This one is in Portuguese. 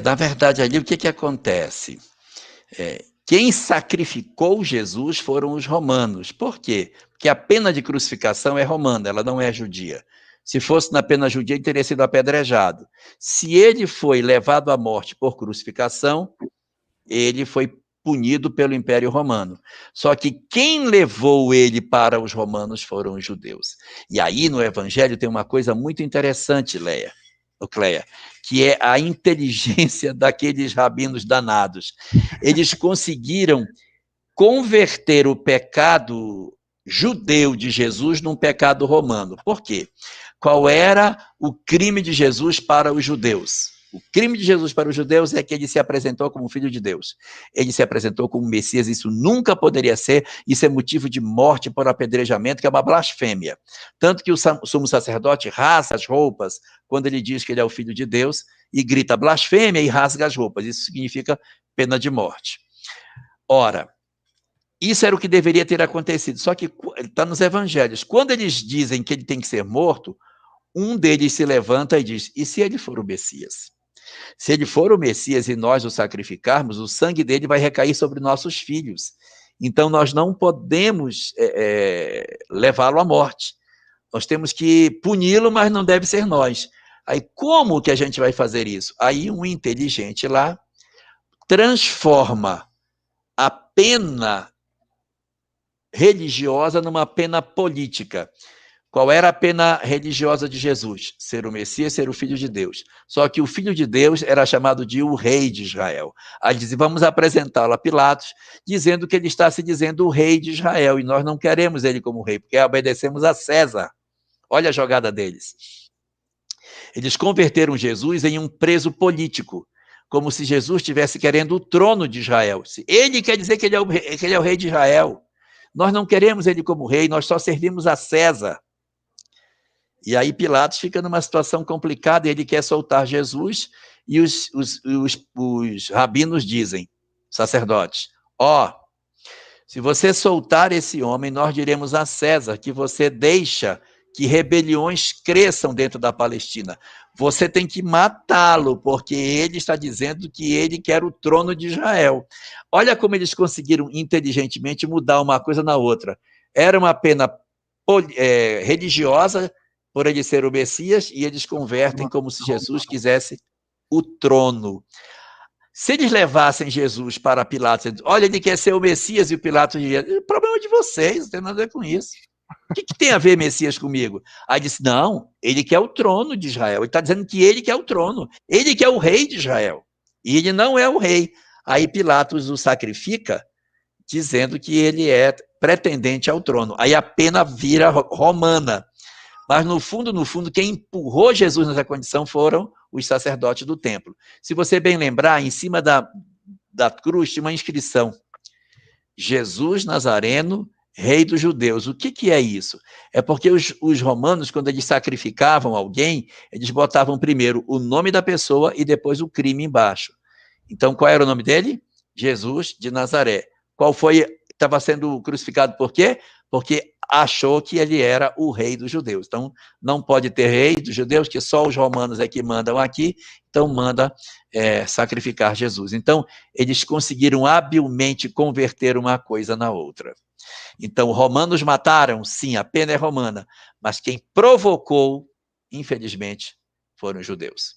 Na verdade, ali o que acontece? Quem sacrificou Jesus foram os romanos. Por quê? Porque a pena de crucificação é romana, ela não é judia. Se fosse na pena judia, ele teria sido apedrejado. Se ele foi levado à morte por crucificação, ele foi punido pelo Império Romano. Só que quem levou ele para os romanos foram os judeus. E aí no Evangelho tem uma coisa muito interessante, Cleia, que é a inteligência daqueles rabinos danados. Eles conseguiram converter o pecado judeu de Jesus num pecado romano. Por quê? Qual era o crime de Jesus para os judeus? O crime de Jesus para os judeus é que ele se apresentou como filho de Deus. Ele se apresentou como Messias, isso nunca poderia ser, isso é motivo de morte por apedrejamento, que é uma blasfêmia. Tanto que o sumo sacerdote rasga as roupas quando ele diz que ele é o filho de Deus e grita blasfêmia e rasga as roupas. Isso significa pena de morte. Ora, isso era o que deveria ter acontecido, só que está nos evangelhos. Quando eles dizem que ele tem que ser morto, um deles se levanta e diz, e se ele for o Messias? Se ele for o Messias e nós o sacrificarmos, o sangue dele vai recair sobre nossos filhos. Então, nós não podemos levá-lo à morte. Nós temos que puni-lo, mas não deve ser nós. Aí, como que a gente vai fazer isso? Aí, um inteligente lá transforma a pena religiosa numa pena política. Qual era a pena religiosa de Jesus? Ser o Messias, ser o Filho de Deus. Só que o Filho de Deus era chamado de o Rei de Israel. Aí dizem, vamos apresentá-lo a Pilatos, dizendo que ele está se dizendo o Rei de Israel, e nós não queremos ele como rei, porque obedecemos a César. Olha a jogada deles. Eles converteram Jesus em um preso político, como se Jesus estivesse querendo o trono de Israel. Ele quer dizer que ele é o rei de Israel. Nós não queremos ele como rei, nós só servimos a César. E aí Pilatos fica numa situação complicada, ele quer soltar Jesus, e os rabinos dizem, sacerdotes, se você soltar esse homem, nós diremos a César que você deixa que rebeliões cresçam dentro da Palestina. Você tem que matá-lo, porque ele está dizendo que ele quer o trono de Israel. Olha como eles conseguiram inteligentemente mudar uma coisa na outra. Era uma pena religiosa, por ele ser o Messias, e eles convertem como se Jesus quisesse o trono. Se eles levassem Jesus para Pilatos, olha, ele quer ser o Messias, e o Pilatos diria, o problema é de vocês, não tem nada a ver com isso. O que tem a ver Messias comigo? Aí disse, não, ele quer o trono de Israel, ele está dizendo que ele quer o trono, ele quer o rei de Israel, e ele não é o rei. Aí Pilatos o sacrifica, dizendo que ele é pretendente ao trono. Aí a pena vira romana. Mas, no fundo, quem empurrou Jesus nessa condição foram os sacerdotes do templo. Se você bem lembrar, em cima da cruz tinha uma inscrição: Jesus Nazareno, rei dos judeus. O que é isso? É porque os romanos, quando eles sacrificavam alguém, eles botavam primeiro o nome da pessoa e depois o crime embaixo. Então, qual era o nome dele? Jesus de Nazaré. Qual foi? Estava sendo crucificado por quê? Porque achou que ele era o rei dos judeus. Então, não pode ter rei dos judeus, que só os romanos é que mandam aqui, então manda sacrificar Jesus. Então, eles conseguiram habilmente converter uma coisa na outra. Então, romanos mataram? Sim, a pena é romana, mas quem provocou, infelizmente, foram os judeus.